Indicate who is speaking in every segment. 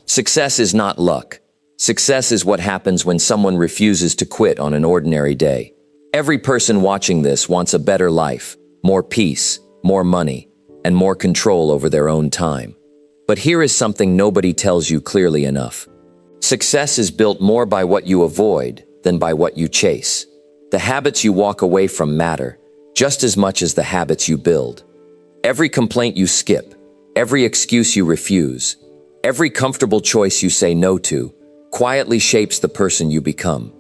Speaker 1: Success is not luck. Success is what happens when someone refuses to quit on an ordinary day. Every person watching this wants a better life, more peace, more money, and more control over their own time. But here is something nobody tells you clearly enough. Success is built more by what you avoid than by what you chase. The habits you walk away from matter just as much as the habits you build. Every complaint you skip, every excuse you refuse, every comfortable choice you say no to, quietly shapes the person you become.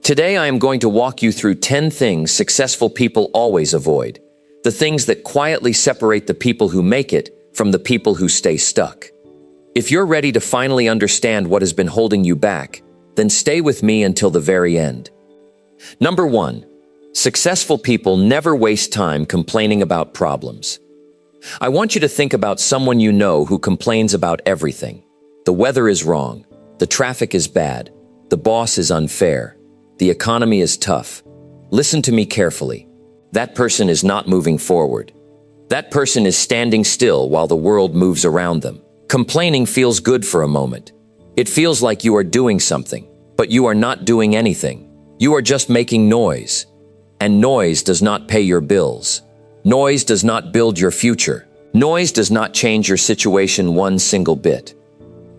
Speaker 1: Today I am going to walk you through 10 things successful people always avoid. The things that quietly separate the people who make it from the people who stay stuck. If you're ready to finally understand what has been holding you back, then stay with me until the very end. Number 1. Successful people never waste time complaining about problems. I want you to think about someone you know who complains about everything. The weather is wrong. The traffic is bad. The boss is unfair. The economy is tough. Listen to me carefully. That person is not moving forward. That person is standing still while the world moves around them. Complaining feels good for a moment. It feels like you are doing something, but you are not doing anything. You are just making noise. And noise does not pay your bills. Noise does not build your future. Noise does not change your situation one single bit.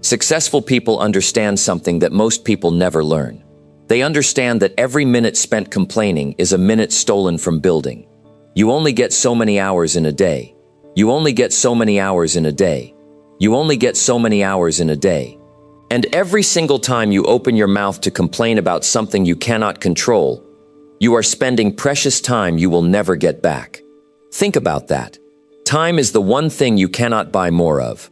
Speaker 1: Successful people understand something that most people never learn. They understand that every minute spent complaining is a minute stolen from building. You only get so many hours in a day. You only get so many hours in a day. You only get so many hours in a day. And every single time you open your mouth to complain about something you cannot control, you are spending precious time you will never get back. Think about that. Time is the one thing you cannot buy more of.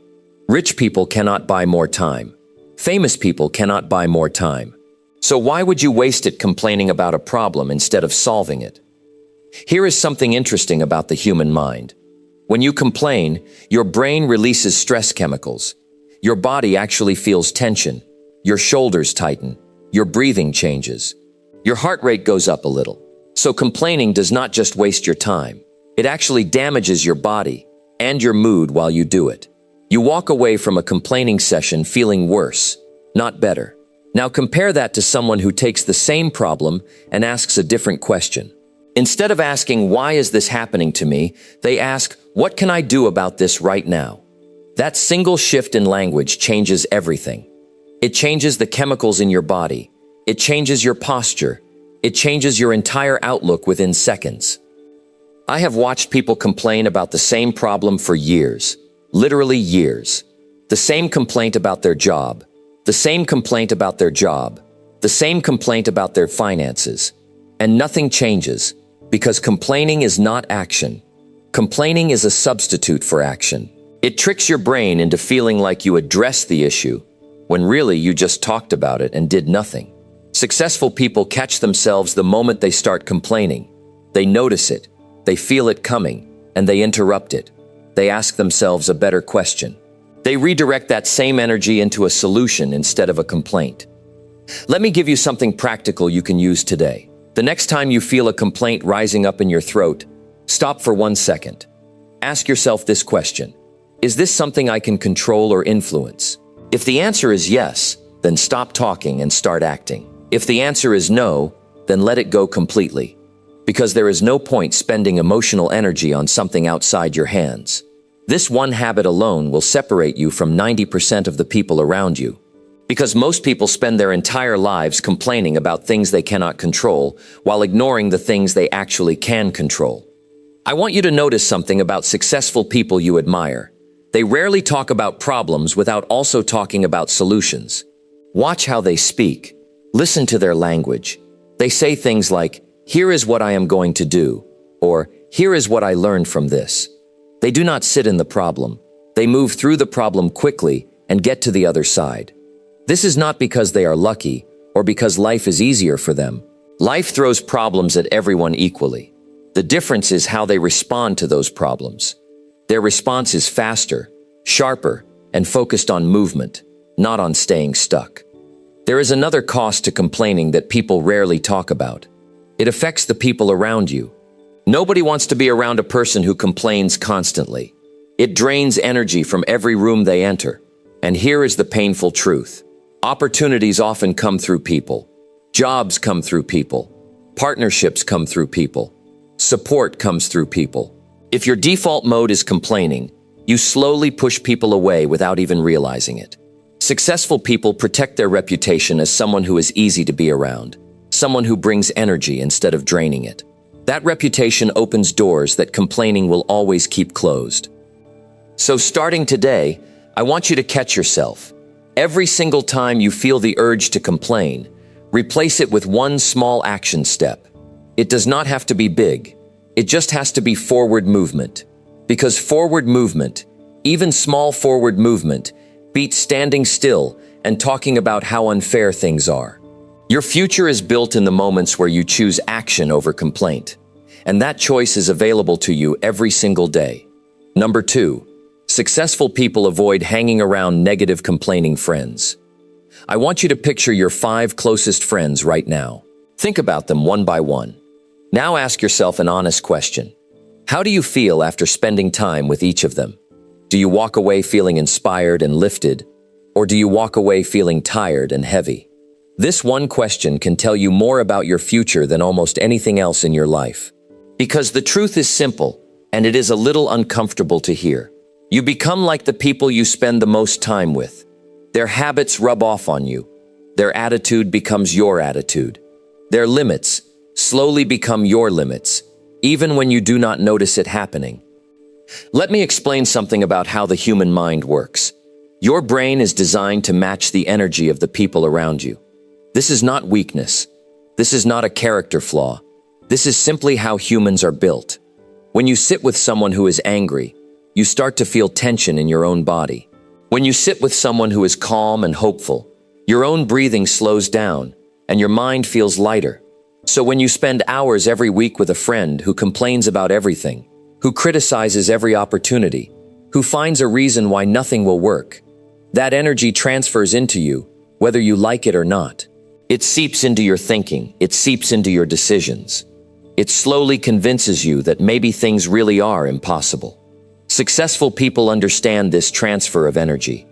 Speaker 1: Rich people cannot buy more time. Famous people cannot buy more time. So why would you waste it complaining about a problem instead of solving it? Here is something interesting about the human mind. When you complain, your brain releases stress chemicals. Your body actually feels tension. Your shoulders tighten. Your breathing changes. Your heart rate goes up a little. So complaining does not just waste your time. It actually damages your body and your mood while you do it. You walk away from a complaining session feeling worse, not better. Now compare that to someone who takes the same problem and asks a different question. Instead of asking, "Why is this happening to me?" they ask, "What can I do about this right now?" That single shift in language changes everything. It changes the chemicals in your body. It changes your posture. It changes your entire outlook within seconds. I have watched people complain about the same problem for years, literally years. The same complaint about their job, the same complaint about their job, the same complaint about their finances, and nothing changes because complaining is not action. Complaining is a substitute for action. It tricks your brain into feeling like you addressed the issue when really you just talked about it and did nothing. Successful people catch themselves the moment they start complaining. They notice it, they feel it coming, and they interrupt it. They ask themselves a better question. They redirect that same energy into a solution instead of a complaint. Let me give you something practical you can use today. The next time you feel a complaint rising up in your throat, stop for 1 second. Ask yourself this question: is this something I can control or influence? If the answer is yes, then stop talking and start acting. If the answer is no, then let it go completely. Because there is no point spending emotional energy on something outside your hands. This one habit alone will separate you from 90% of the people around you. Because most people spend their entire lives complaining about things they cannot control, while ignoring the things they actually can control. I want you to notice something about successful people you admire. They rarely talk about problems without also talking about solutions. Watch how they speak. Listen to their language. They say things like, "Here is what I am going to do," or "Here is what I learned from this." They do not sit in the problem. They move through the problem quickly and get to the other side. This is not because they are lucky or because life is easier for them. Life throws problems at everyone equally. The difference is how they respond to those problems. Their response is faster, sharper, and focused on movement, not on staying stuck. There is another cost to complaining that people rarely talk about. It affects the people around you. Nobody wants to be around a person who complains constantly. It drains energy from every room they enter. And here is the painful truth. Opportunities often come through people. Jobs come through people. Partnerships come through people. Support comes through people. If your default mode is complaining, you slowly push people away without even realizing it. Successful people protect their reputation as someone who is easy to be around, someone who brings energy instead of draining it. That reputation opens doors that complaining will always keep closed. So starting today, I want you to catch yourself. Every single time you feel the urge to complain, replace it with one small action step. It does not have to be big. It just has to be forward movement. Because forward movement, even small forward movement, beats standing still and talking about how unfair things are. Your future is built in the moments where you choose action over complaint. And that choice is available to you every single day. Number 2, successful people avoid hanging around negative complaining friends. I want you to picture your 5 closest friends right now. Think about them one by one. Now ask yourself an honest question. How do you feel after spending time with each of them? Do you walk away feeling inspired and lifted, or do you walk away feeling tired and heavy? This one question can tell you more about your future than almost anything else in your life. Because the truth is simple, and it is a little uncomfortable to hear. You become like the people you spend the most time with. Their habits rub off on you. Their attitude becomes your attitude. Their limits slowly become your limits, even when you do not notice it happening. Let me explain something about how the human mind works. Your brain is designed to match the energy of the people around you. This is not weakness. This is not a character flaw. This is simply how humans are built. When you sit with someone who is angry, you start to feel tension in your own body. When you sit with someone who is calm and hopeful, your own breathing slows down and your mind feels lighter. So when you spend hours every week with a friend who complains about everything, who criticizes every opportunity, who finds a reason why nothing will work, that energy transfers into you, whether you like it or not. It seeps into your thinking, it seeps into your decisions. It slowly convinces you that maybe things really are impossible. Successful people understand this transfer of energy,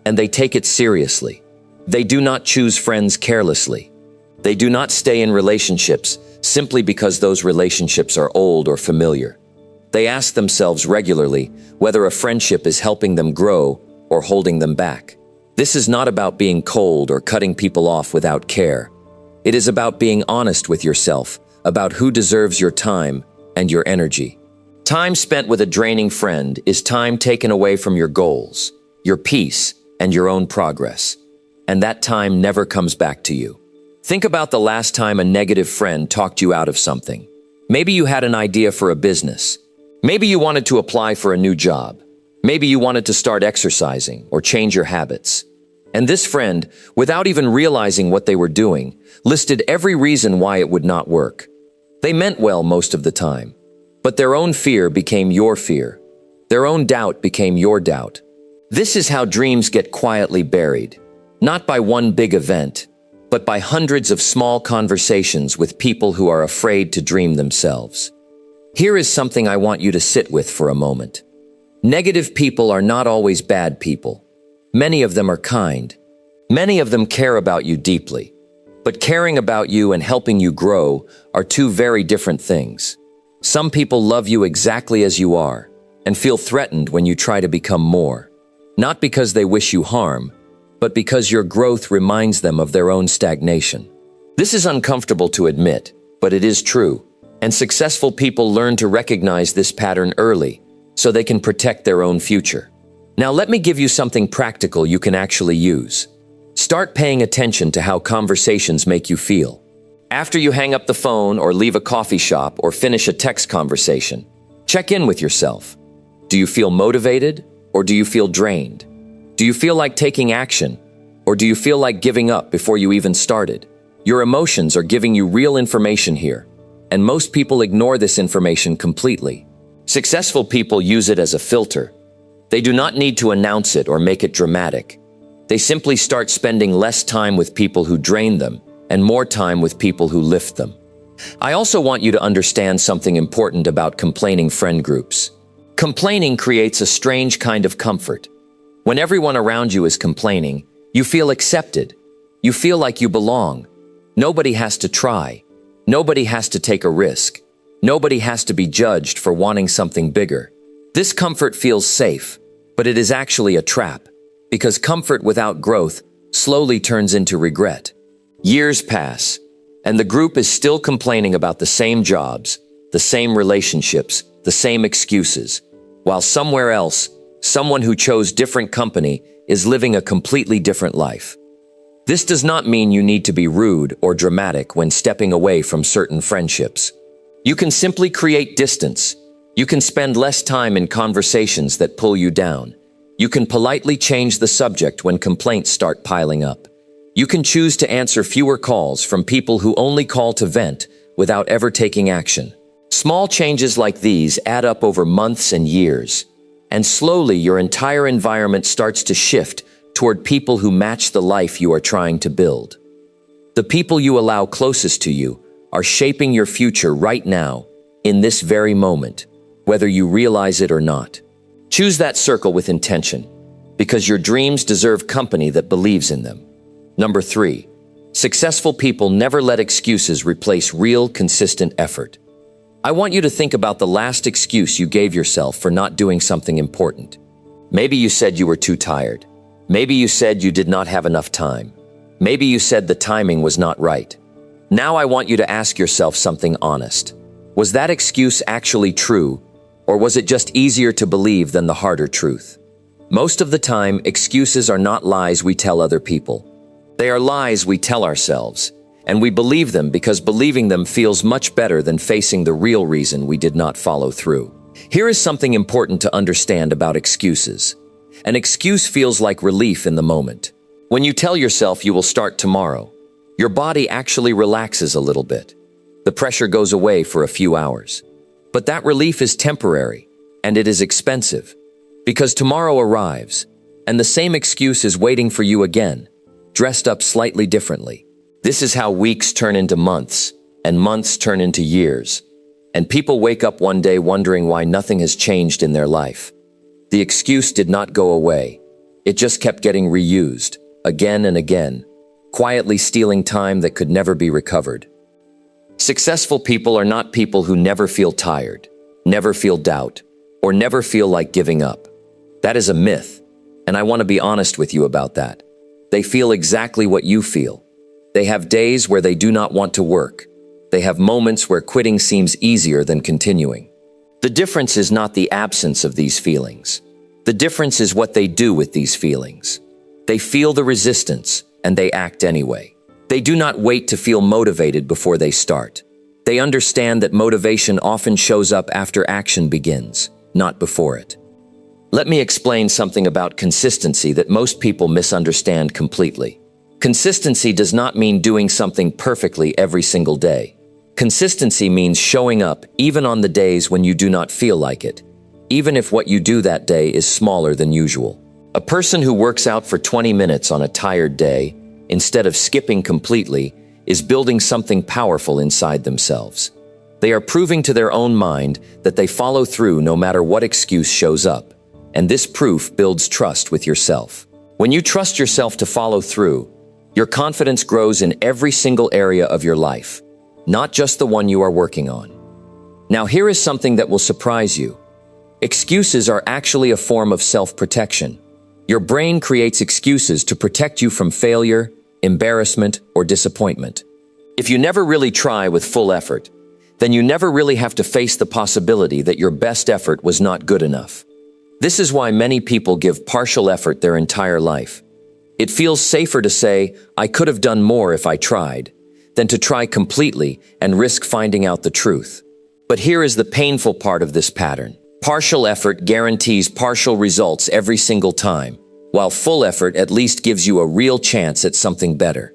Speaker 1: and they take it seriously. They do not choose friends carelessly. They do not stay in relationships simply because those relationships are old or familiar. They ask themselves regularly whether a friendship is helping them grow or holding them back. This is not about being cold or cutting people off without care. It is about being honest with yourself about who deserves your time and your energy. Time spent with a draining friend is time taken away from your goals, your peace, and your own progress. And that time never comes back to you. Think about the last time a negative friend talked you out of something. Maybe you had an idea for a business. Maybe you wanted to apply for a new job. Maybe you wanted to start exercising or change your habits. And this friend, without even realizing what they were doing, listed every reason why it would not work. They meant well most of the time, but their own fear became your fear. Their own doubt became your doubt. This is how dreams get quietly buried, not by one big event, but by hundreds of small conversations with people who are afraid to dream themselves. Here is something I want you to sit with for a moment. Negative people are not always bad people. Many of them are kind. Many of them care about you deeply. But caring about you and helping you grow are two very different things. Some people love you exactly as you are and feel threatened when you try to become more. Not because they wish you harm, but because your growth reminds them of their own stagnation. This is uncomfortable to admit, but it is true. And successful people learn to recognize this pattern early so they can protect their own future. Now let me give you something practical you can actually use. Start paying attention to how conversations make you feel. After you hang up the phone or leave a coffee shop or finish a text conversation, check in with yourself. Do you feel motivated or do you feel drained? Do you feel like taking action or do you feel like giving up before you even started? Your emotions are giving you real information here, and most people ignore this information completely. Successful people use it as a filter. They do not need to announce it or make it dramatic. They simply start spending less time with people who drain them and more time with people who lift them. I also want you to understand something important about complaining friend groups. Complaining creates a strange kind of comfort. When everyone around you is complaining, you feel accepted. You feel like you belong. Nobody has to try. Nobody has to take a risk. Nobody has to be judged for wanting something bigger. This comfort feels safe, but it is actually a trap, because comfort without growth slowly turns into regret. Years pass, and the group is still complaining about the same jobs, the same relationships, the same excuses, while somewhere else, someone who chose different company is living a completely different life. This does not mean you need to be rude or dramatic when stepping away from certain friendships. You can simply create distance. You can spend less time in conversations that pull you down. You can politely change the subject when complaints start piling up. You can choose to answer fewer calls from people who only call to vent without ever taking action. Small changes like these add up over months and years, and slowly your entire environment starts to shift toward people who match the life you are trying to build. The people you allow closest to you are shaping your future right now, in this very moment, whether you realize it or not. Choose that circle with intention, because your dreams deserve company that believes in them. Number 3, successful people never let excuses replace real, consistent effort. I want you to think about the last excuse you gave yourself for not doing something important. Maybe you said you were too tired. Maybe you said you did not have enough time. Maybe you said the timing was not right. Now I want you to ask yourself something honest. Was that excuse actually true, or was it just easier to believe than the harder truth? Most of the time, excuses are not lies we tell other people. They are lies we tell ourselves, and we believe them because believing them feels much better than facing the real reason we did not follow through. Here is something important to understand about excuses. An excuse feels like relief in the moment. When you tell yourself you will start tomorrow, your body actually relaxes a little bit. The pressure goes away for a few hours. But that relief is temporary, and it is expensive, because tomorrow arrives, and the same excuse is waiting for you again, dressed up slightly differently. This is how weeks turn into months, and months turn into years, and people wake up one day wondering why nothing has changed in their life. The excuse did not go away. It just kept getting reused, again and again, quietly stealing time that could never be recovered. Successful people are not people who never feel tired, never feel doubt, or never feel like giving up. That is a myth, and I want to be honest with you about that. They feel exactly what you feel. They have days where they do not want to work. They have moments where quitting seems easier than continuing. The difference is not the absence of these feelings. The difference is what they do with these feelings. They feel the resistance, and they act anyway. They do not wait to feel motivated before they start. They understand that motivation often shows up after action begins, not before it. Let me explain something about consistency that most people misunderstand completely. Consistency does not mean doing something perfectly every single day. Consistency means showing up even on the days when you do not feel like it, even if what you do that day is smaller than usual. A person who works out for 20 minutes on a tired day, instead of skipping completely, is building something powerful inside themselves. They are proving to their own mind that they follow through no matter what excuse shows up, and this proof builds trust with yourself. When you trust yourself to follow through, your confidence grows in every single area of your life, not just the one you are working on. Now here is something that will surprise you. Excuses are actually a form of self-protection. Your brain creates excuses to protect you from failure, embarrassment, or disappointment. If you never really try with full effort, then you never really have to face the possibility that your best effort was not good enough. This is why many people give partial effort their entire life. It feels safer to say, I could have done more if I tried, than to try completely and risk finding out the truth. But here is the painful part of this pattern. Partial effort guarantees partial results every single time, while full effort at least gives you a real chance at something better.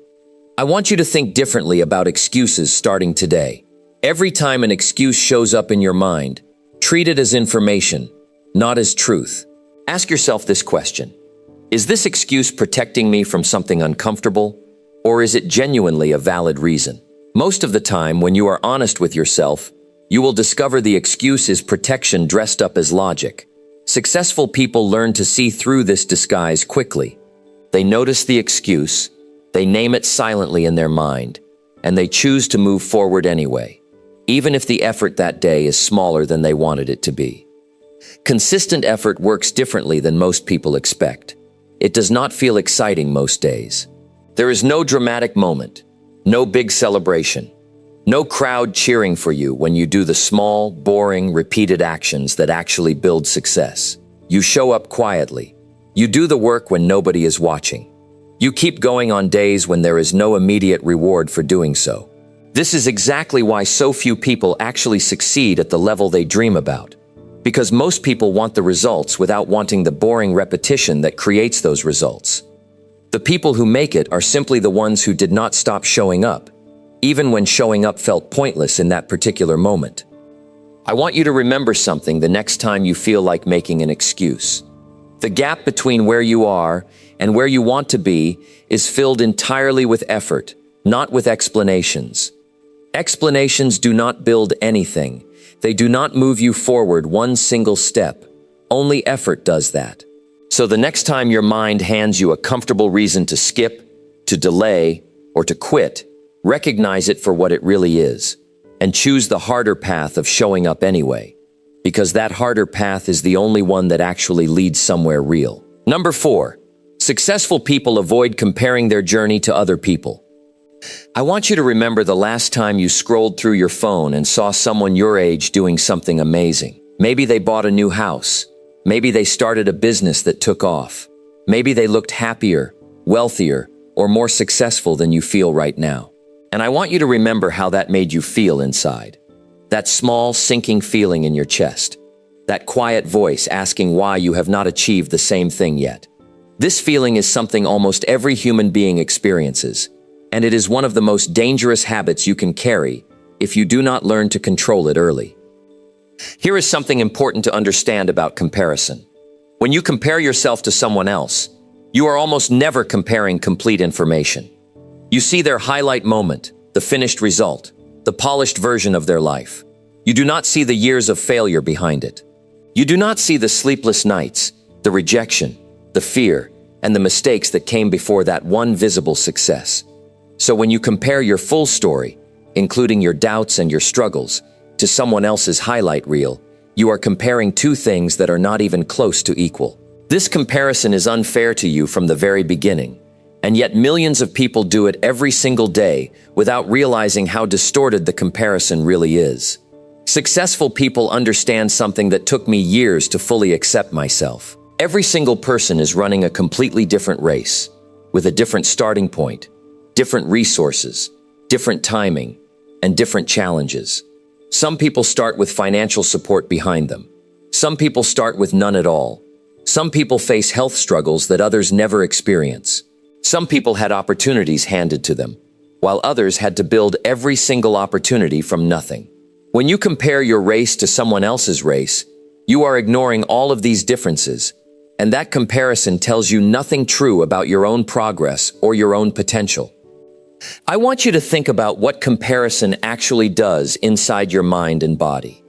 Speaker 1: I want you to think differently about excuses starting today. Every time an excuse shows up in your mind, treat it as information, not as truth. Ask yourself this question. Is this excuse protecting me from something uncomfortable, or is it genuinely a valid reason? Most of the time, when you are honest with yourself, you will discover the excuse is protection dressed up as logic. Successful people learn to see through this disguise quickly. They notice the excuse, they name it silently in their mind, and they choose to move forward anyway, even if the effort that day is smaller than they wanted it to be. Consistent effort works differently than most people expect. It does not feel exciting most days. There is no dramatic moment, no big celebration, no crowd cheering for you when you do the small, boring, repeated actions that actually build success. You show up quietly. You do the work when nobody is watching. You keep going on days when there is no immediate reward for doing so. This is exactly why so few people actually succeed at the level they dream about. Because most people want the results without wanting the boring repetition that creates those results. The people who make it are simply the ones who did not stop showing up, even when showing up felt pointless in that particular moment. I want you to remember something the next time you feel like making an excuse. The gap between where you are and where you want to be is filled entirely with effort, not with explanations. Explanations do not build anything. They do not move you forward one single step. Only effort does that. So the next time your mind hands you a comfortable reason to skip, to delay, or to quit, recognize it for what it really is, and choose the harder path of showing up anyway, because that harder path is the only one that actually leads somewhere real. Number 4, successful people avoid comparing their journey to other people. I want you to remember the last time you scrolled through your phone and saw someone your age doing something amazing. Maybe they bought a new house. Maybe they started a business that took off. Maybe they looked happier, wealthier, or more successful than you feel right now. And I want you to remember how that made you feel inside. That small, sinking feeling in your chest. That quiet voice asking why you have not achieved the same thing yet. This feeling is something almost every human being experiences, and it is one of the most dangerous habits you can carry if you do not learn to control it early. Here is something important to understand about comparison. When you compare yourself to someone else, you are almost never comparing complete information. You see their highlight moment, the finished result, the polished version of their life. You do not see the years of failure behind it. You do not see the sleepless nights, the rejection, the fear, and the mistakes that came before that one visible success. So when you compare your full story, including your doubts and your struggles, to someone else's highlight reel, you are comparing two things that are not even close to equal. This comparison is unfair to you from the very beginning, and yet millions of people do it every single day without realizing how distorted the comparison really is. Successful people understand something that took me years to fully accept myself. Every single person is running a completely different race, with a different starting point, different resources, different timing, and different challenges. Some people start with financial support behind them. Some people start with none at all. Some people face health struggles that others never experience. Some people had opportunities handed to them, while others had to build every single opportunity from nothing. When you compare your race to someone else's race, you are ignoring all of these differences, and that comparison tells you nothing true about your own progress or your own potential. I want you to think about what comparison actually does inside your mind and body.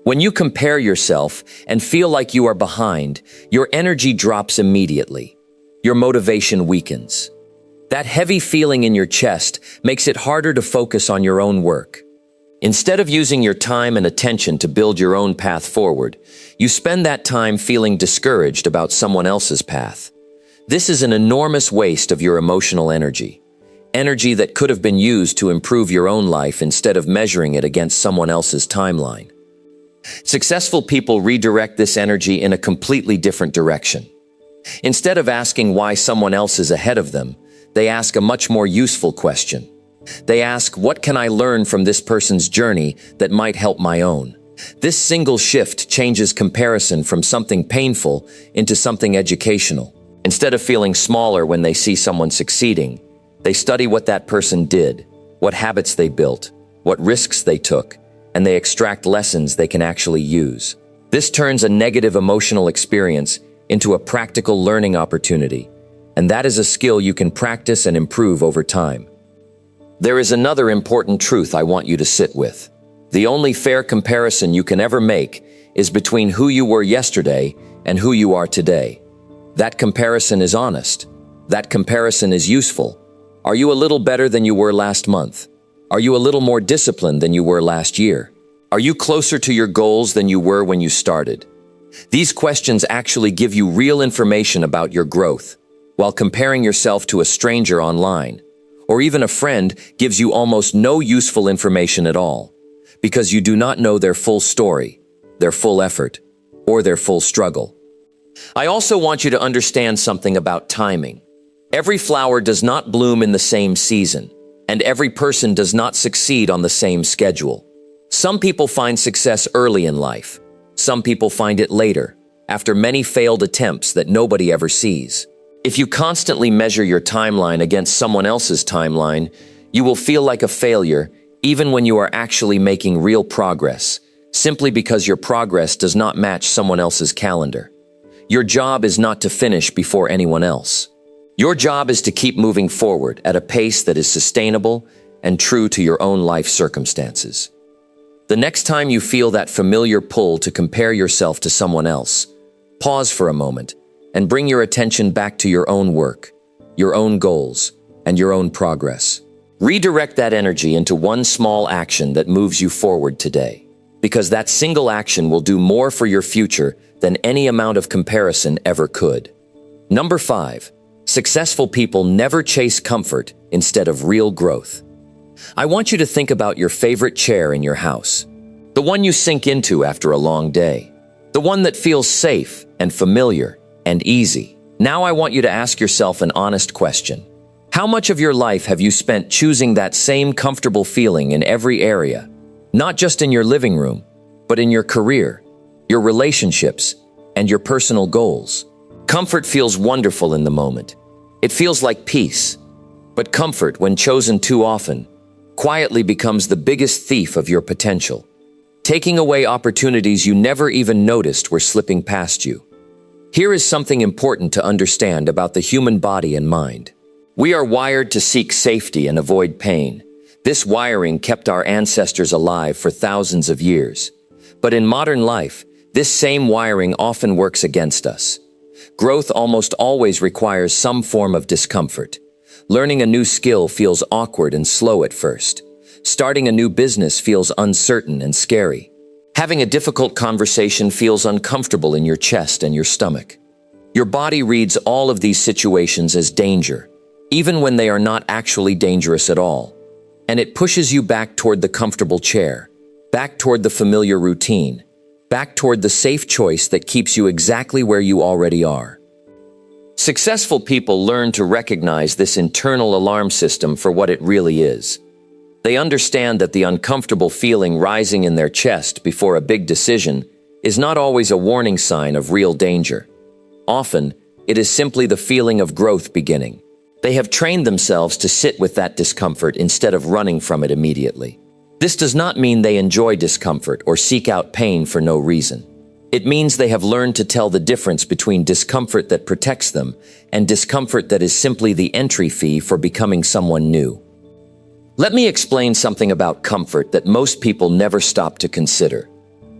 Speaker 1: When you compare yourself and feel like you are behind, your energy drops immediately. Your motivation weakens. That heavy feeling in your chest makes it harder to focus on your own work. Instead of using your time and attention to build your own path forward, you spend that time feeling discouraged about someone else's path. This is an enormous waste of your emotional energy. Energy that could have been used to improve your own life instead of measuring it against someone else's timeline. Successful people redirect this energy in a completely different direction. Instead of asking why someone else is ahead of them, they ask a much more useful question. They ask, what can I learn from this person's journey that might help my own? This single shift changes comparison from something painful into something educational. Instead of feeling smaller when they see someone succeeding, they study what that person did, what habits they built, what risks they took, and they extract lessons they can actually use. This turns a negative emotional experience into a practical learning opportunity, and that is a skill you can practice and improve over time. There is another important truth I want you to sit with. The only fair comparison you can ever make is between who you were yesterday and who you are today. That comparison is honest. That comparison is useful. Are you a little better than you were last month? Are you a little more disciplined than you were last year? Are you closer to your goals than you were when you started? These questions actually give you real information about your growth, while comparing yourself to a stranger online, or even a friend, gives you almost no useful information at all, because you do not know their full story, their full effort, or their full struggle. I also want you to understand something about timing. Every flower does not bloom in the same season, and every person does not succeed on the same schedule. Some people find success early in life. Some people find it later, after many failed attempts that nobody ever sees. If you constantly measure your timeline against someone else's timeline, you will feel like a failure even when you are actually making real progress, simply because your progress does not match someone else's calendar. Your job is not to finish before anyone else. Your job is to keep moving forward at a pace that is sustainable and true to your own life circumstances. The next time you feel that familiar pull to compare yourself to someone else, pause for a moment and bring your attention back to your own work, your own goals, and your own progress. Redirect that energy into one small action that moves you forward today, because that single action will do more for your future than any amount of comparison ever could. Number 5, successful people never chase comfort instead of real growth. I want you to think about your favorite chair in your house, the one you sink into after a long day, the one that feels safe and familiar and easy. Now I want you to ask yourself an honest question. How much of your life have you spent choosing that same comfortable feeling in every area? Not just in your living room, but in your career, your relationships, and your personal goals. Comfort feels wonderful in the moment. It feels like peace. But comfort, when chosen too often, quietly becomes the biggest thief of your potential, taking away opportunities you never even noticed were slipping past you. Here is something important to understand about the human body and mind. We are wired to seek safety and avoid pain. This wiring kept our ancestors alive for thousands of years. But in modern life, this same wiring often works against us. Growth almost always requires some form of discomfort. Learning a new skill feels awkward and slow at first. Starting a new business feels uncertain and scary. Having a difficult conversation feels uncomfortable in your chest and your stomach. Your body reads all of these situations as danger, even when they are not actually dangerous at all. And it pushes you back toward the comfortable chair, back toward the familiar routine, back toward the safe choice that keeps you exactly where you already are. Successful people learn to recognize this internal alarm system for what it really is. They understand that the uncomfortable feeling rising in their chest before a big decision is not always a warning sign of real danger. Often, it is simply the feeling of growth beginning. They have trained themselves to sit with that discomfort instead of running from it immediately. This does not mean they enjoy discomfort or seek out pain for no reason. It means they have learned to tell the difference between discomfort that protects them and discomfort that is simply the entry fee for becoming someone new. Let me explain something about comfort that most people never stop to consider.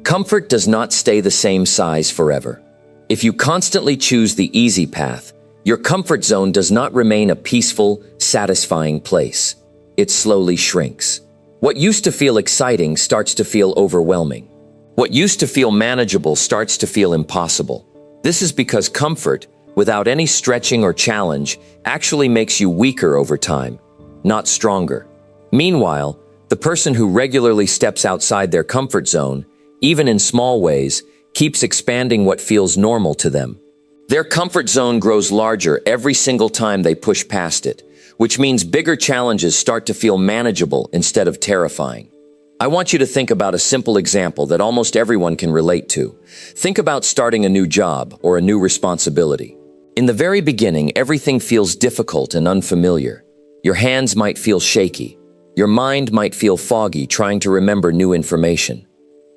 Speaker 1: Comfort does not stay the same size forever. If you constantly choose the easy path, your comfort zone does not remain a peaceful, satisfying place. It slowly shrinks. What used to feel exciting starts to feel overwhelming. What used to feel manageable starts to feel impossible. This is because comfort, without any stretching or challenge, actually makes you weaker over time, not stronger. Meanwhile, the person who regularly steps outside their comfort zone, even in small ways, keeps expanding what feels normal to them. Their comfort zone grows larger every single time they push past it, which means bigger challenges start to feel manageable instead of terrifying. I want you to think about a simple example that almost everyone can relate to. Think about starting a new job or a new responsibility. In the very beginning, everything feels difficult and unfamiliar. Your hands might feel shaky. Your mind might feel foggy trying to remember new information.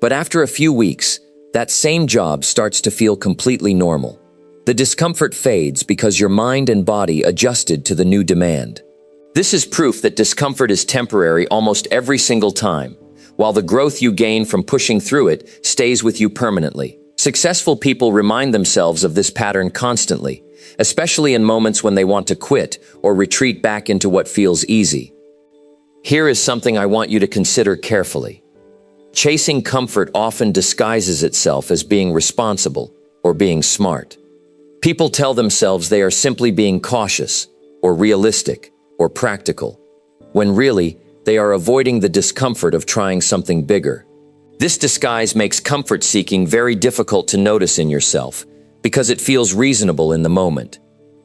Speaker 1: But after a few weeks, that same job starts to feel completely normal. The discomfort fades because your mind and body adjusted to the new demand. This is proof that discomfort is temporary almost every single time, while the growth you gain from pushing through it stays with you permanently. Successful people remind themselves of this pattern constantly, especially in moments when they want to quit or retreat back into what feels easy. Here is something I want you to consider carefully. Chasing comfort often disguises itself as being responsible or being smart. People tell themselves they are simply being cautious or realistic or practical, when really they are avoiding the discomfort of trying something bigger. This disguise makes comfort seeking very difficult to notice in yourself because it feels reasonable in the moment.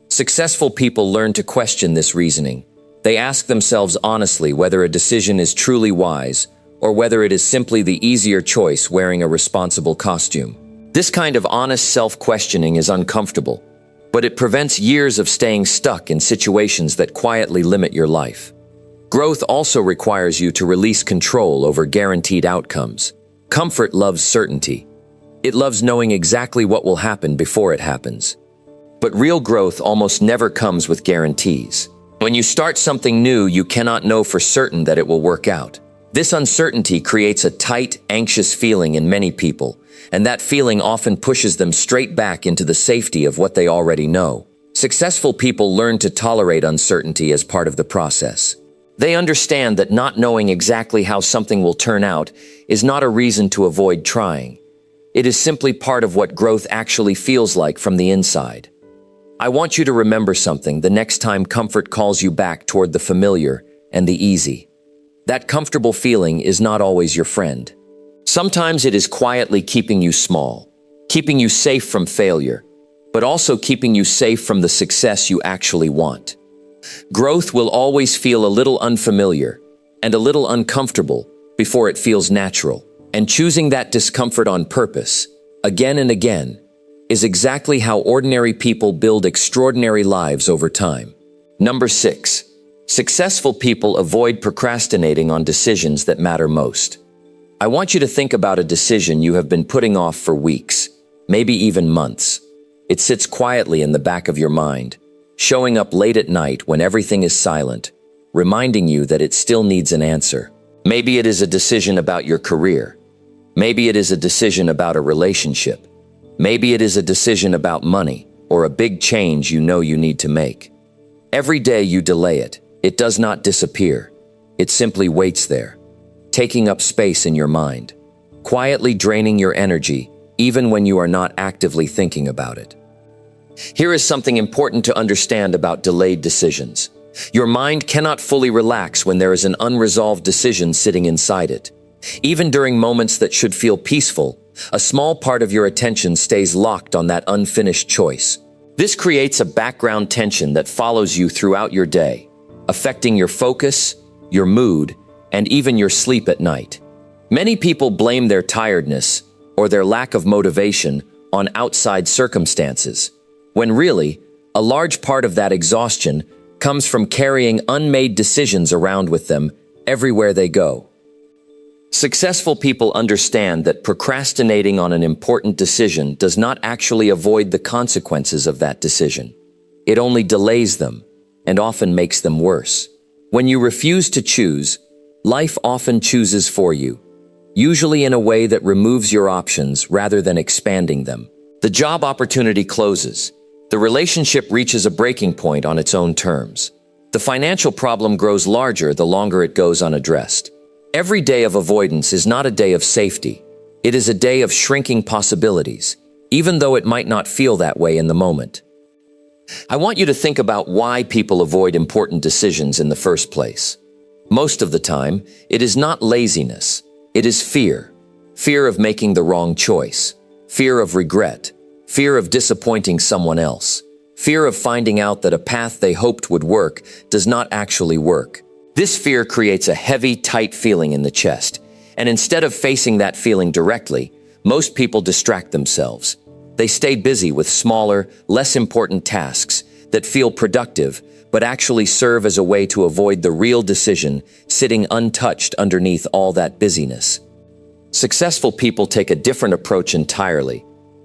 Speaker 1: Successful people learn to question this reasoning. They ask themselves honestly whether a decision is truly wise or whether it is simply the easier choice wearing a responsible costume. This kind of honest self-questioning is uncomfortable, but it prevents years of staying stuck in situations that quietly limit your life. Growth also requires you to release control over guaranteed outcomes. Comfort loves certainty. It loves knowing exactly what will happen before it happens. But real growth almost never comes with guarantees. When you start something new, you cannot know for certain that it will work out. This uncertainty creates a tight, anxious feeling in many people, and that feeling often pushes them straight back into the safety of what they already know. Successful people learn to tolerate uncertainty as part of the process. They understand that not knowing exactly how something will turn out is not a reason to avoid trying. It is simply part of what growth actually feels like from the inside. I want you to remember something the next time comfort calls you back toward the familiar and the easy. That comfortable feeling is not always your friend. Sometimes it is quietly keeping you small, keeping you safe from failure, but also keeping you safe from the success you actually want. Growth will always feel a little unfamiliar and a little uncomfortable before it feels natural. And choosing that discomfort on purpose, again and again, is exactly how ordinary people build extraordinary lives over time. Number 6. Successful people avoid procrastinating on decisions that matter most. I want you to think about a decision you have been putting off for weeks, maybe even months. It sits quietly in the back of your mind, showing up late at night when everything is silent, reminding you that it still needs an answer. Maybe it is a decision about your career. Maybe it is a decision about a relationship. Maybe it is a decision about money or a big change you know you need to make. Every day you delay it, it does not disappear. It simply waits there, taking up space in your mind, quietly draining your energy even when you are not actively thinking about it. Here is something important to understand about delayed decisions. Your mind cannot fully relax when there is an unresolved decision sitting inside it. Even during moments that should feel peaceful, a small part of your attention stays locked on that unfinished choice. This creates a background tension that follows you throughout your day, affecting your focus, your mood, and even your sleep at night. Many people blame their tiredness or their lack of motivation on outside circumstances, when really, a large part of that exhaustion comes from carrying unmade decisions around with them everywhere they go. Successful people understand that procrastinating on an important decision does not actually avoid the consequences of that decision. It only delays them and often makes them worse. When you refuse to choose, life often chooses for you, usually in a way that removes your options rather than expanding them. The job opportunity closes. The relationship reaches a breaking point on its own terms. The financial problem grows larger the longer it goes unaddressed. Every day of avoidance is not a day of safety. It is a day of shrinking possibilities, even though it might not feel that way in the moment. I want you to think about why people avoid important decisions in the first place. Most of the time, it is not laziness. It is fear. Fear of making the wrong choice. Fear of regret. Fear of disappointing someone else. Fear of finding out that a path they hoped would work does not actually work. This fear creates a heavy, tight feeling in the chest, and instead of facing that feeling directly, most people distract themselves. They stay busy with smaller, less important tasks that feel productive, but actually serve as a way to avoid the real decision sitting untouched underneath all that busyness. Successful people take a different approach entirely.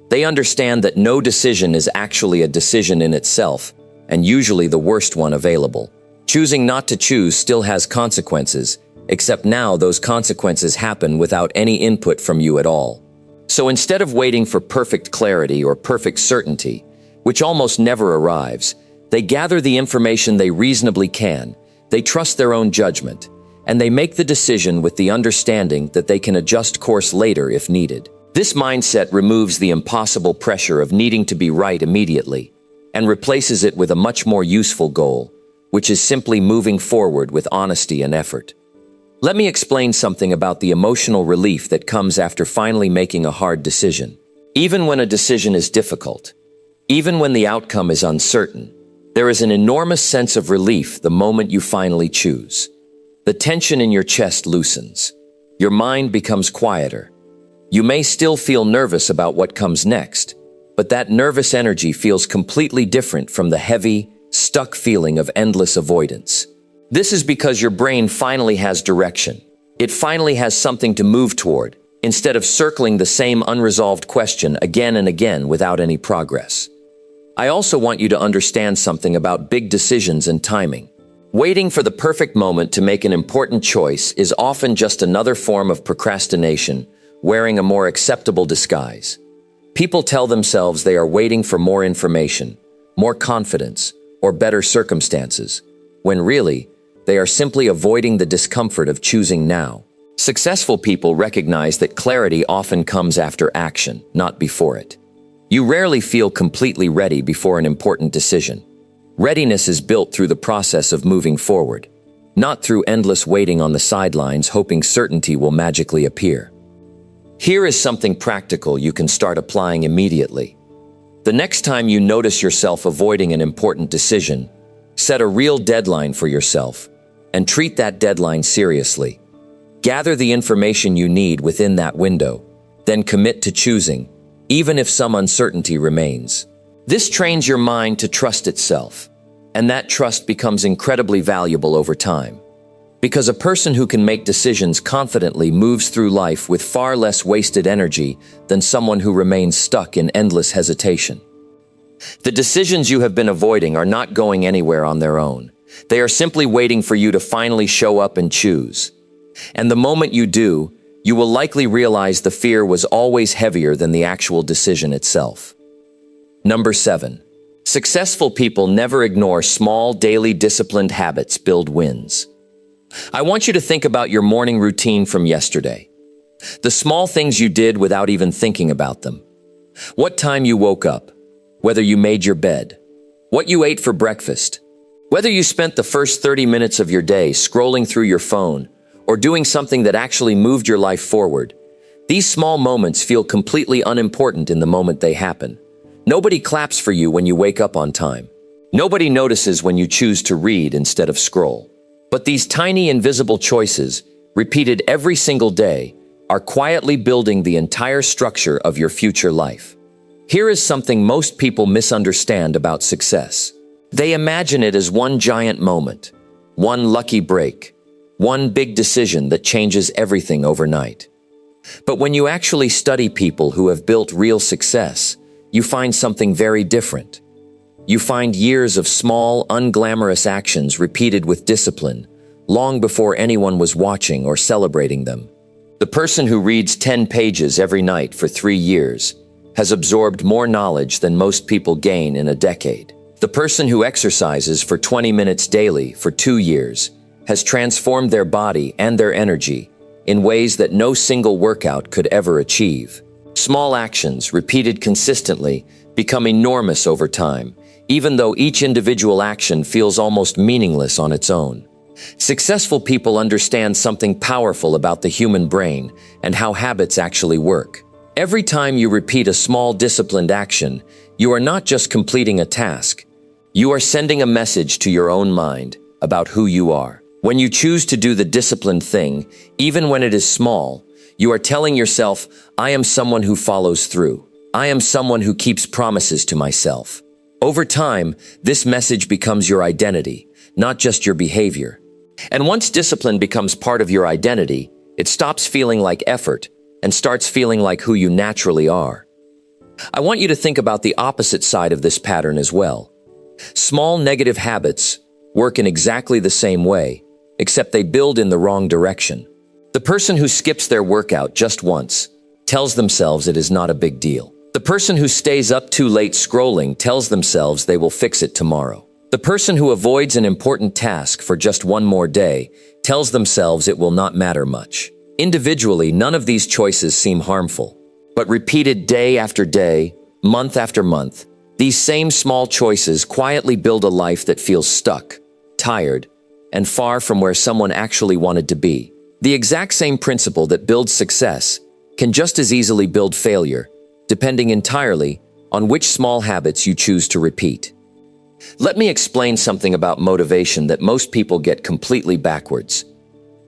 Speaker 1: They understand that no decision is actually a decision in itself, and usually the worst one available. Choosing not to choose still has consequences, except now those consequences happen without any input from you at all. So instead of waiting for perfect clarity or perfect certainty, which almost never arrives, they gather the information they reasonably can, they trust their own judgment, and they make the decision with the understanding that they can adjust course later if needed. This mindset removes the impossible pressure of needing to be right immediately and replaces it with a much more useful goal, which is simply moving forward with honesty and effort. Let me explain something about the emotional relief that comes after finally making a hard decision. Even when a decision is difficult, even when the outcome is uncertain, there is an enormous sense of relief the moment you finally choose. The tension in your chest loosens. Your mind becomes quieter. You may still feel nervous about what comes next, but that nervous energy feels completely different from the heavy, stuck feeling of endless avoidance. This is because your brain finally has direction. It finally has something to move toward, instead of circling the same unresolved question again and again without any progress. I also want you to understand something about big decisions and timing. Waiting for the perfect moment to make an important choice is often just another form of procrastination, wearing a more acceptable disguise. People tell themselves they are waiting for more information, more confidence, or better circumstances, when really, they are simply avoiding the discomfort of choosing now. Successful people recognize that clarity often comes after action, not before it. You rarely feel completely ready before an important decision. Readiness is built through the process of moving forward, not through endless waiting on the sidelines hoping certainty will magically appear. Here is something practical you can start applying immediately. The next time you notice yourself avoiding an important decision, set a real deadline for yourself and treat that deadline seriously. Gather the information you need within that window, then commit to choosing, even if some uncertainty remains. This trains your mind to trust itself, and that trust becomes incredibly valuable over time. Because a person who can make decisions confidently moves through life with far less wasted energy than someone who remains stuck in endless hesitation. The decisions you have been avoiding are not going anywhere on their own. They are simply waiting for you to finally show up and choose. And the moment you do, you will likely realize the fear was always heavier than the actual decision itself. Number 7. Successful people never ignore small, daily disciplined habits build wins. I want you to think about your morning routine from yesterday. The small things you did without even thinking about them. What time you woke up, whether you made your bed, what you ate for breakfast, whether you spent the first 30 minutes of your day scrolling through your phone or doing something that actually moved your life forward. These small moments feel completely unimportant in the moment they happen. Nobody claps for you when you wake up on time. Nobody notices when you choose to read instead of scroll. But these tiny invisible choices, repeated every single day, are quietly building the entire structure of your future life. Here is something most people misunderstand about success. They imagine it as one giant moment, one lucky break, one big decision that changes everything overnight. But when you actually study people who have built real success, you find something very different. You find years of small, unglamorous actions repeated with discipline, long before anyone was watching or celebrating them. The person who reads 10 pages every night for 3 years has absorbed more knowledge than most people gain in a decade. The person who exercises for 20 minutes daily for 2 years has transformed their body and their energy in ways that no single workout could ever achieve. Small actions, repeated consistently, become enormous over time, even though each individual action feels almost meaningless on its own. Successful people understand something powerful about the human brain and how habits actually work. Every time you repeat a small disciplined action, you are not just completing a task. You are sending a message to your own mind about who you are. When you choose to do the disciplined thing, even when it is small, you are telling yourself, I am someone who follows through. I am someone who keeps promises to myself. Over time, this message becomes your identity, not just your behavior. And once discipline becomes part of your identity, it stops feeling like effort and starts feeling like who you naturally are. I want you to think about the opposite side of this pattern as well. Small negative habits work in exactly the same way, except they build in the wrong direction. The person who skips their workout just once tells themselves it is not a big deal. The person who stays up too late scrolling tells themselves they will fix it tomorrow. The person who avoids an important task for just one more day tells themselves it will not matter much. Individually, none of these choices seem harmful. But repeated day after day, month after month, these same small choices quietly build a life that feels stuck, tired, and far from where someone actually wanted to be. The exact same principle that builds success can just as easily build failure, depending entirely on which small habits you choose to repeat. Let me explain something about motivation that most people get completely backwards.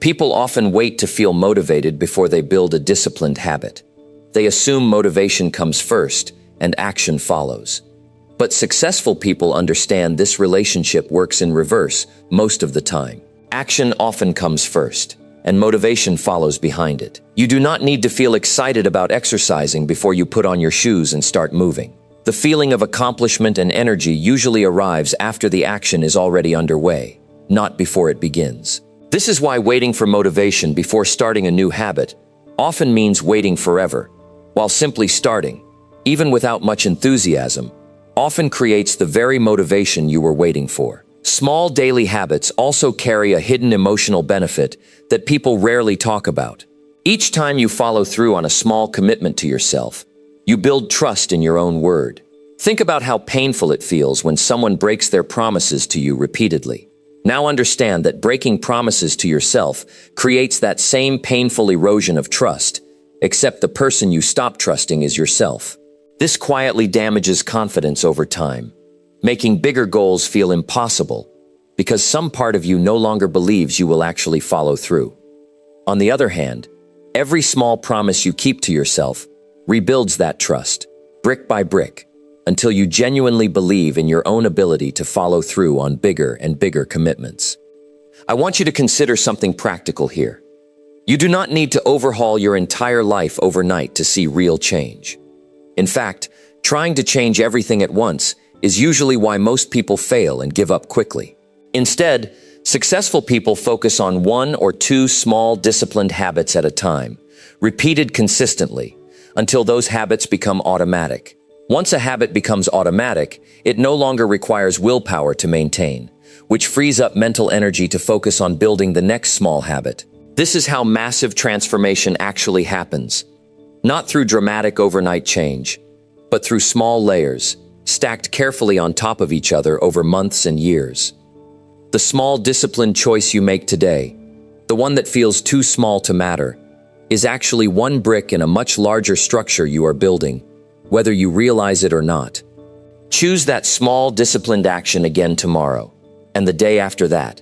Speaker 1: People often wait to feel motivated before they build a disciplined habit. They assume motivation comes first and action follows. But successful people understand this relationship works in reverse most of the time. Action often comes first, and motivation follows behind it. You do not need to feel excited about exercising before you put on your shoes and start moving. The feeling of accomplishment and energy usually arrives after the action is already underway, not before it begins. This is why waiting for motivation before starting a new habit often means waiting forever, while simply starting, even without much enthusiasm, often creates the very motivation you were waiting for. Small daily habits also carry a hidden emotional benefit that people rarely talk about. Each time you follow through on a small commitment to yourself, you build trust in your own word. Think about how painful it feels when someone breaks their promises to you repeatedly. Now understand that breaking promises to yourself creates that same painful erosion of trust, except the person you stop trusting is yourself. This quietly damages confidence over time, making bigger goals feel impossible because some part of you no longer believes you will actually follow through. On the other hand, every small promise you keep to yourself rebuilds that trust, brick by brick, until you genuinely believe in your own ability to follow through on bigger and bigger commitments. I want you to consider something practical here. You do not need to overhaul your entire life overnight to see real change. In fact, trying to change everything at once is usually why most people fail and give up quickly. Instead, successful people focus on one or two small disciplined habits at a time, repeated consistently, until those habits become automatic. Once a habit becomes automatic, it no longer requires willpower to maintain, which frees up mental energy to focus on building the next small habit. This is how massive transformation actually happens. Not through dramatic overnight change, but through small layers, stacked carefully on top of each other over months and years. The small disciplined choice you make today, the one that feels too small to matter, is actually one brick in a much larger structure you are building, whether you realize it or not. Choose that small disciplined action again tomorrow, and the day after that,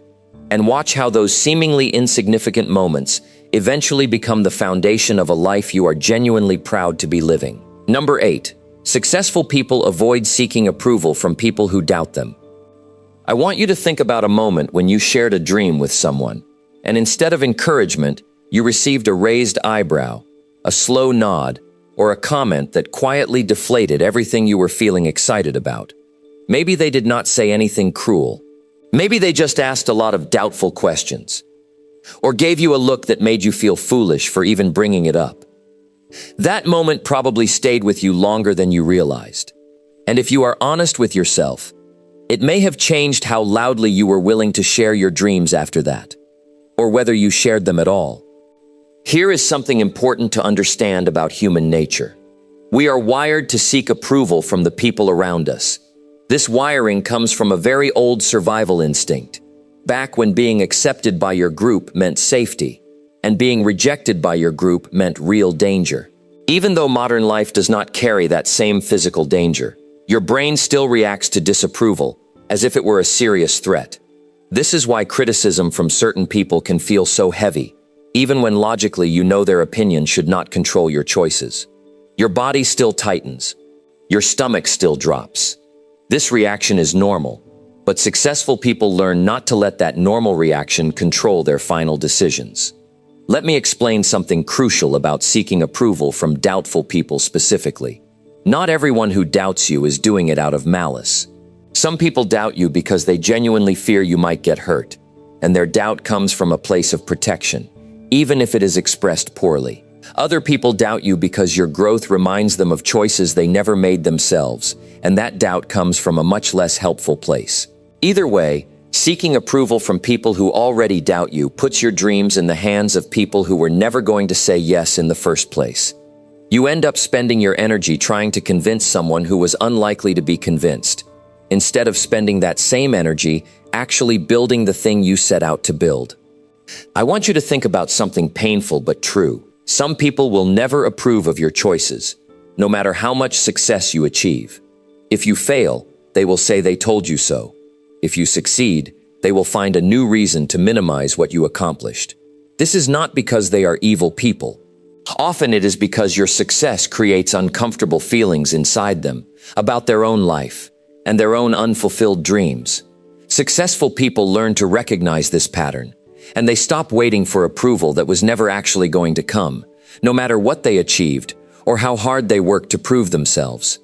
Speaker 1: and watch how those seemingly insignificant moments eventually become the foundation of a life you are genuinely proud to be living. Number 8. Successful people avoid seeking approval from people who doubt them. I want you to think about a moment when you shared a dream with someone, and instead of encouragement, you received a raised eyebrow, a slow nod, or a comment that quietly deflated everything you were feeling excited about. Maybe they did not say anything cruel. Maybe they just asked a lot of doubtful questions, or gave you a look that made you feel foolish for even bringing it up. That moment probably stayed with you longer than you realized. And if you are honest with yourself, it may have changed how loudly you were willing to share your dreams after that, or whether you shared them at all. Here is something important to understand about human nature. We are wired to seek approval from the people around us. This wiring comes from a very old survival instinct, back when being accepted by your group meant safety, and being rejected by your group meant real danger. Even though modern life does not carry that same physical danger, your brain still reacts to disapproval as if it were a serious threat. This is why criticism from certain people can feel so heavy, even when logically you know their opinion should not control your choices. Your body still tightens. Your stomach still drops. This reaction is normal, but successful people learn not to let that normal reaction control their final decisions. Let me explain something crucial about seeking approval from doubtful people specifically. Not everyone who doubts you is doing it out of malice. Some people doubt you because they genuinely fear you might get hurt, and their doubt comes from a place of protection, even if it is expressed poorly. Other people doubt you because your growth reminds them of choices they never made themselves, and that doubt comes from a much less helpful place. Either way, seeking approval from people who already doubt you puts your dreams in the hands of people who were never going to say yes in the first place. You end up spending your energy trying to convince someone who was unlikely to be convinced, instead of spending that same energy actually building the thing you set out to build. I want you to think about something painful but true. Some people will never approve of your choices, no matter how much success you achieve. If you fail, they will say they told you so. If you succeed, they will find a new reason to minimize what you accomplished. This is not because they are evil people. Often it is because your success creates uncomfortable feelings inside them about their own life and their own unfulfilled dreams. Successful people learn to recognize this pattern, and they stop waiting for approval that was never actually going to come, no matter what they achieved or how hard they worked to prove themselves.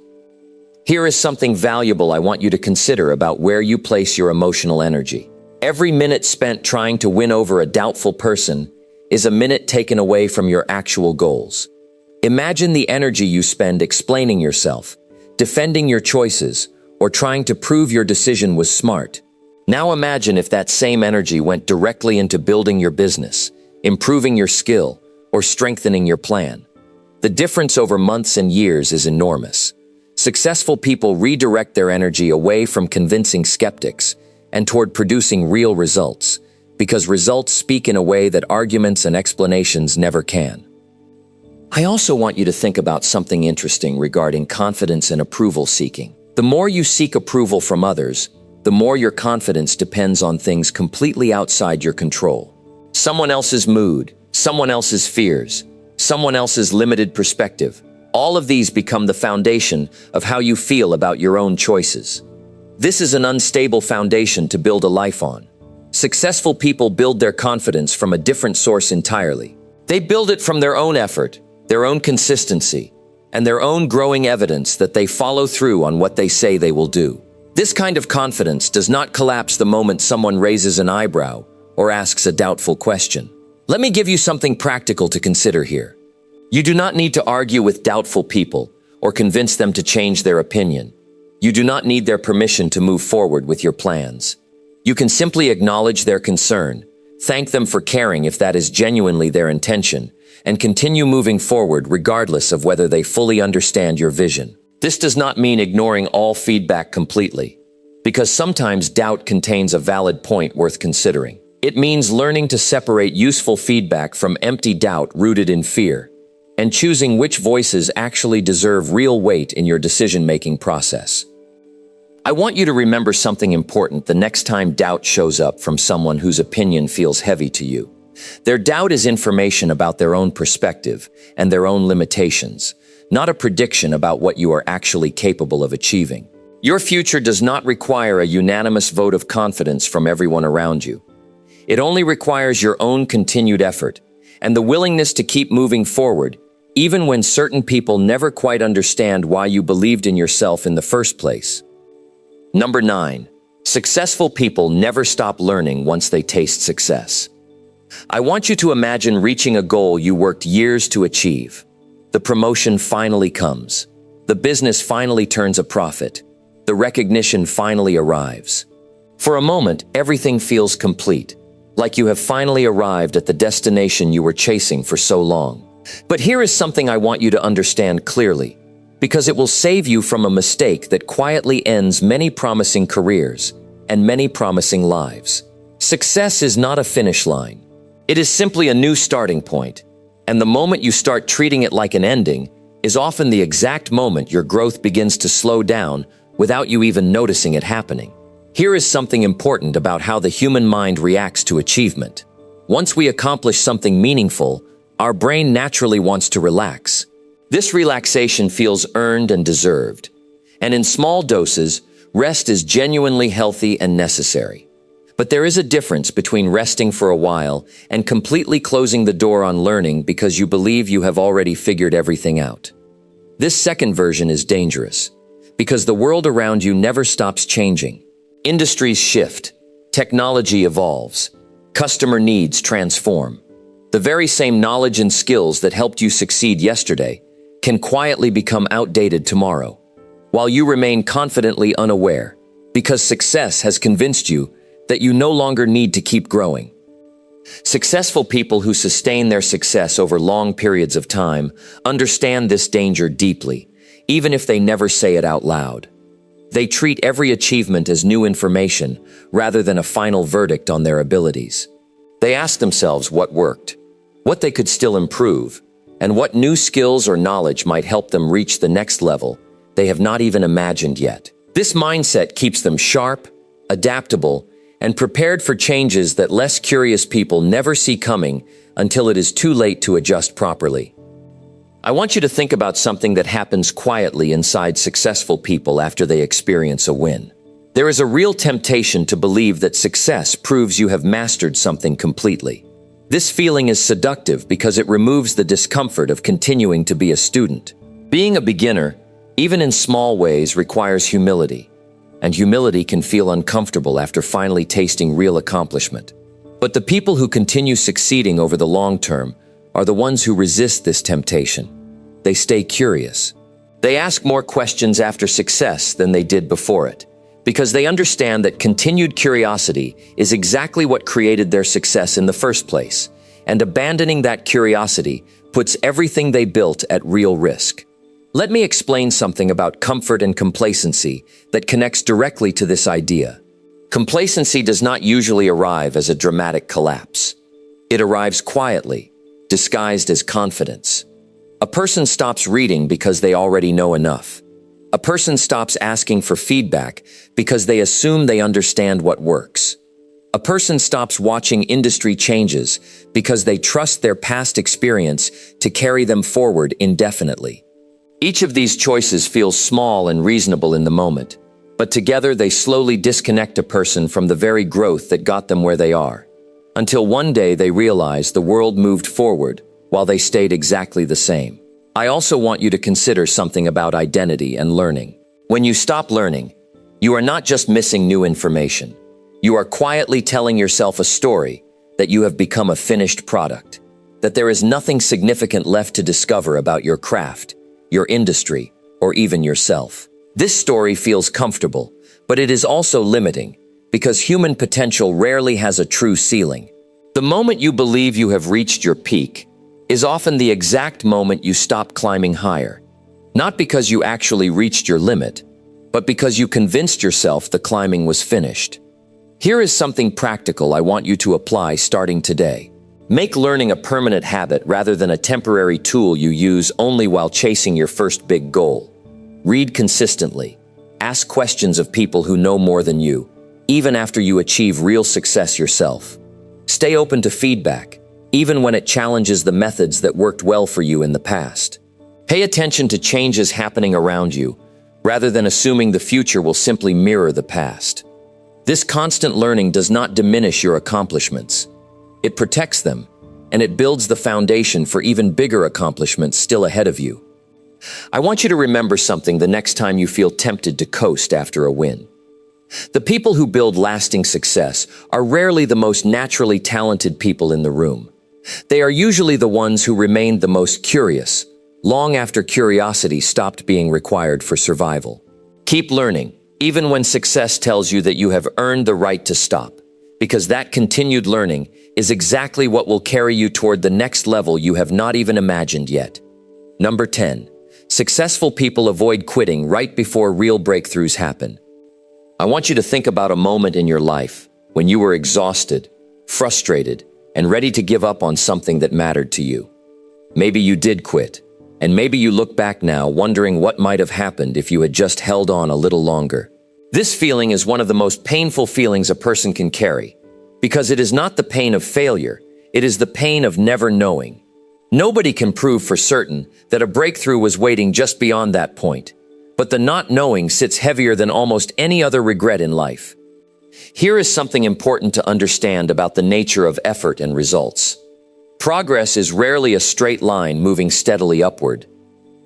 Speaker 1: Here is something valuable I want you to consider about where you place your emotional energy. Every minute spent trying to win over a doubtful person is a minute taken away from your actual goals. Imagine the energy you spend explaining yourself, defending your choices, or trying to prove your decision was smart. Now imagine if that same energy went directly into building your business, improving your skill, or strengthening your plan. The difference over months and years is enormous. Successful people redirect their energy away from convincing skeptics and toward producing real results, because results speak in a way that arguments and explanations never can. I also want you to think about something interesting regarding confidence and approval seeking. The more you seek approval from others, the more your confidence depends on things completely outside your control. Someone else's mood, someone else's fears, someone else's limited perspective. All of these become the foundation of how you feel about your own choices. This is an unstable foundation to build a life on. Successful people build their confidence from a different source entirely. They build it from their own effort, their own consistency, and their own growing evidence that they follow through on what they say they will do. This kind of confidence does not collapse the moment someone raises an eyebrow or asks a doubtful question. Let me give you something practical to consider here. You do not need to argue with doubtful people or convince them to change their opinion. You do not need their permission to move forward with your plans. You can simply acknowledge their concern, thank them for caring if that is genuinely their intention, and continue moving forward regardless of whether they fully understand your vision. This does not mean ignoring all feedback completely, because sometimes doubt contains a valid point worth considering. It means learning to separate useful feedback from empty doubt rooted in fear, and choosing which voices actually deserve real weight in your decision-making process. I want you to remember something important the next time doubt shows up from someone whose opinion feels heavy to you. Their doubt is information about their own perspective and their own limitations, not a prediction about what you are actually capable of achieving. Your future does not require a unanimous vote of confidence from everyone around you. It only requires your own continued effort and the willingness to keep moving forward, even when certain people never quite understand why you believed in yourself in the first place. Number 9. Successful people never stop learning once they taste success. I want you to imagine reaching a goal you worked years to achieve. The promotion finally comes. The business finally turns a profit. The recognition finally arrives. For a moment, everything feels complete, like you have finally arrived at the destination you were chasing for so long. But here is something I want you to understand clearly, because it will save you from a mistake that quietly ends many promising careers and many promising lives. Success is not a finish line. It is simply a new starting point, and the moment you start treating it like an ending is often the exact moment your growth begins to slow down without you even noticing it happening. Here is something important about how the human mind reacts to achievement. Once we accomplish something meaningful, our brain naturally wants to relax. This relaxation feels earned and deserved, and in small doses, rest is genuinely healthy and necessary. But there is a difference between resting for a while and completely closing the door on learning because you believe you have already figured everything out. This second version is dangerous, because the world around you never stops changing. Industries shift, technology evolves, customer needs transform. The very same knowledge and skills that helped you succeed yesterday can quietly become outdated tomorrow, while you remain confidently unaware, because success has convinced you that you no longer need to keep growing. Successful people who sustain their success over long periods of time understand this danger deeply, even if they never say it out loud. They treat every achievement as new information rather than a final verdict on their abilities. They ask themselves what worked, what they could still improve, and what new skills or knowledge might help them reach the next level they have not even imagined yet. This mindset keeps them sharp, adaptable, and prepared for changes that less curious people never see coming until it is too late to adjust properly. I want you to think about something that happens quietly inside successful people after they experience a win. There is a real temptation to believe that success proves you have mastered something completely. This feeling is seductive because it removes the discomfort of continuing to be a student. Being a beginner, even in small ways, requires humility, and humility can feel uncomfortable after finally tasting real accomplishment. But the people who continue succeeding over the long term are the ones who resist this temptation. They stay curious. They ask more questions after success than they did before it, because they understand that continued curiosity is exactly what created their success in the first place, and abandoning that curiosity puts everything they built at real risk. Let me explain something about comfort and complacency that connects directly to this idea. Complacency does not usually arrive as a dramatic collapse. It arrives quietly, disguised as confidence. A person stops reading because they already know enough. A person stops asking for feedback because they assume they understand what works. A person stops watching industry changes because they trust their past experience to carry them forward indefinitely. Each of these choices feels small and reasonable in the moment, but together they slowly disconnect a person from the very growth that got them where they are, until one day they realize the world moved forward while they stayed exactly the same. I also want you to consider something about identity and learning. When you stop learning, you are not just missing new information. You are quietly telling yourself a story that you have become a finished product, that there is nothing significant left to discover about your craft, your industry, or even yourself. This story feels comfortable, but it is also limiting, because human potential rarely has a true ceiling. The moment you believe you have reached your peak is often the exact moment you stop climbing higher, not because you actually reached your limit, but because you convinced yourself the climbing was finished. Here is something practical I want you to apply starting today. Make learning a permanent habit rather than a temporary tool you use only while chasing your first big goal. Read consistently. Ask questions of people who know more than you, even after you achieve real success yourself. Stay open to feedback, even when it challenges the methods that worked well for you in the past. Pay attention to changes happening around you, rather than assuming the future will simply mirror the past. This constant learning does not diminish your accomplishments. It protects them, and it builds the foundation for even bigger accomplishments still ahead of you. I want you to remember something the next time you feel tempted to coast after a win. The people who build lasting success are rarely the most naturally talented people in the room. They are usually the ones who remained the most curious, long after curiosity stopped being required for survival. Keep learning, even when success tells you that you have earned the right to stop, because that continued learning is exactly what will carry you toward the next level you have not even imagined yet. Number 10. Successful people avoid quitting right before real breakthroughs happen. I want you to think about a moment in your life when you were exhausted, frustrated, and ready to give up on something that mattered to you. Maybe you did quit, and maybe you look back now wondering what might have happened if you had just held on a little longer. This feeling is one of the most painful feelings a person can carry, because it is not the pain of failure, it is the pain of never knowing. Nobody can prove for certain that a breakthrough was waiting just beyond that point, but the not knowing sits heavier than almost any other regret in life. Here is something important to understand about the nature of effort and results. Progress is rarely a straight line moving steadily upward.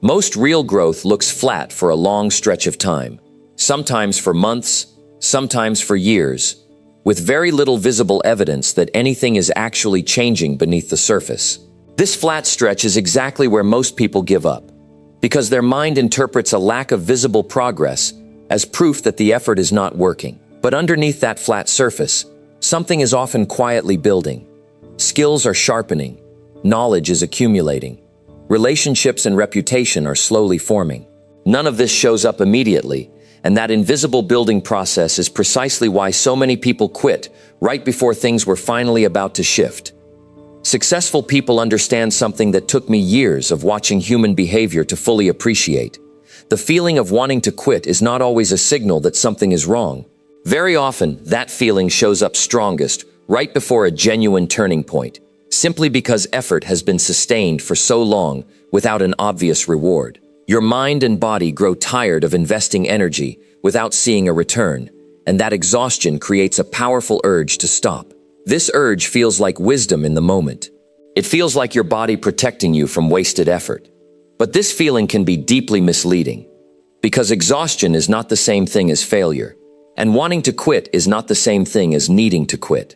Speaker 1: Most real growth looks flat for a long stretch of time, sometimes for months, sometimes for years, with very little visible evidence that anything is actually changing beneath the surface. This flat stretch is exactly where most people give up, because their mind interprets a lack of visible progress as proof that the effort is not working. But underneath that flat surface, something is often quietly building. Skills are sharpening, knowledge is accumulating, relationships and reputation are slowly forming. None of this shows up immediately, and that invisible building process is precisely why so many people quit right before things were finally about to shift. Successful people understand something that took me years of watching human behavior to fully appreciate. The feeling of wanting to quit is not always a signal that something is wrong. Very often, that feeling shows up strongest right before a genuine turning point, simply because effort has been sustained for so long without an obvious reward. Your mind and body grow tired of investing energy without seeing a return, and that exhaustion creates a powerful urge to stop. This urge feels like wisdom in the moment. It feels like your body protecting you from wasted effort. But this feeling can be deeply misleading, because exhaustion is not the same thing as failure, and wanting to quit is not the same thing as needing to quit.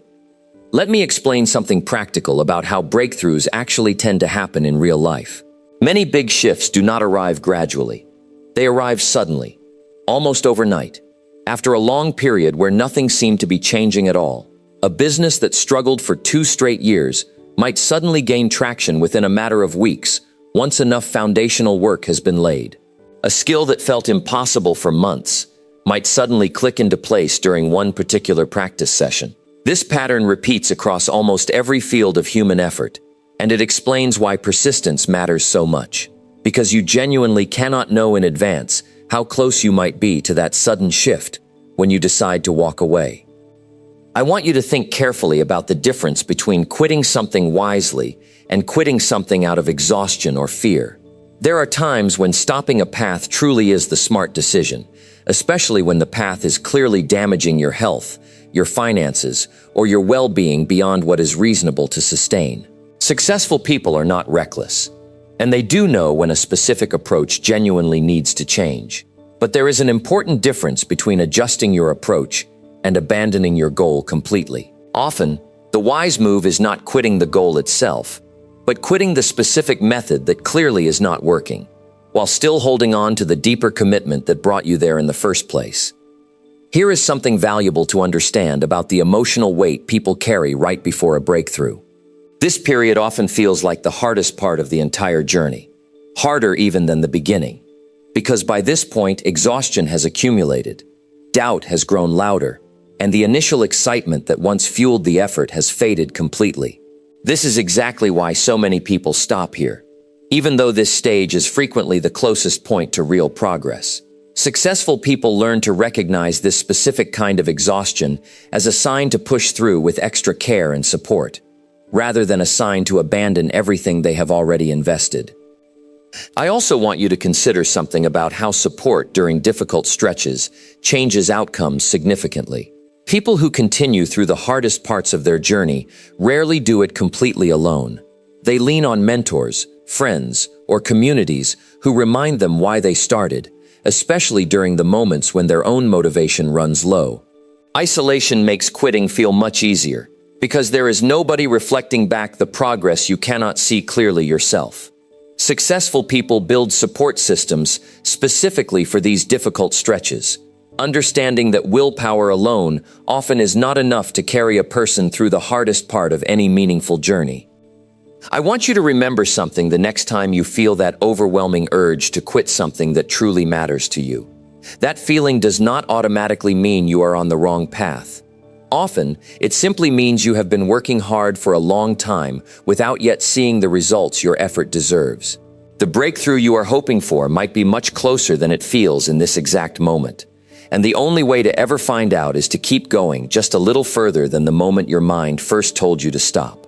Speaker 1: Let me explain something practical about how breakthroughs actually tend to happen in real life. Many big shifts do not arrive gradually. They arrive suddenly, almost overnight, after a long period where nothing seemed to be changing at all. A business that struggled for 2 straight years might suddenly gain traction within a matter of weeks, once enough foundational work has been laid. A skill that felt impossible for months might suddenly click into place during one particular practice session. This pattern repeats across almost every field of human effort, and it explains why persistence matters so much. Because you genuinely cannot know in advance how close you might be to that sudden shift when you decide to walk away. I want you to think carefully about the difference between quitting something wisely and quitting something out of exhaustion or fear. There are times when stopping a path truly is the smart decision, especially when the path is clearly damaging your health, your finances, or your well-being beyond what is reasonable to sustain. Successful people are not reckless, and they do know when a specific approach genuinely needs to change. But there is an important difference between adjusting your approach and abandoning your goal completely. Often, the wise move is not quitting the goal itself, but quitting the specific method that clearly is not working, while still holding on to the deeper commitment that brought you there in the first place. Here is something valuable to understand about the emotional weight people carry right before a breakthrough. This period often feels like the hardest part of the entire journey, harder even than the beginning, because by this point, exhaustion has accumulated, doubt has grown louder, and the initial excitement that once fueled the effort has faded completely. This is exactly why so many people stop here, even though this stage is frequently the closest point to real progress. Successful people learn to recognize this specific kind of exhaustion as a sign to push through with extra care and support, rather than a sign to abandon everything they have already invested. I also want you to consider something about how support during difficult stretches changes outcomes significantly. People who continue through the hardest parts of their journey rarely do it completely alone. They lean on mentors, friends, or communities who remind them why they started, especially during the moments when their own motivation runs low. Isolation makes quitting feel much easier, because there is nobody reflecting back the progress you cannot see clearly yourself. Successful people build support systems specifically for these difficult stretches, understanding that willpower alone often is not enough to carry a person through the hardest part of any meaningful journey. I want you to remember something the next time you feel that overwhelming urge to quit something that truly matters to you. That feeling does not automatically mean you are on the wrong path. Often, it simply means you have been working hard for a long time without yet seeing the results your effort deserves. The breakthrough you are hoping for might be much closer than it feels in this exact moment. And the only way to ever find out is to keep going just a little further than the moment your mind first told you to stop.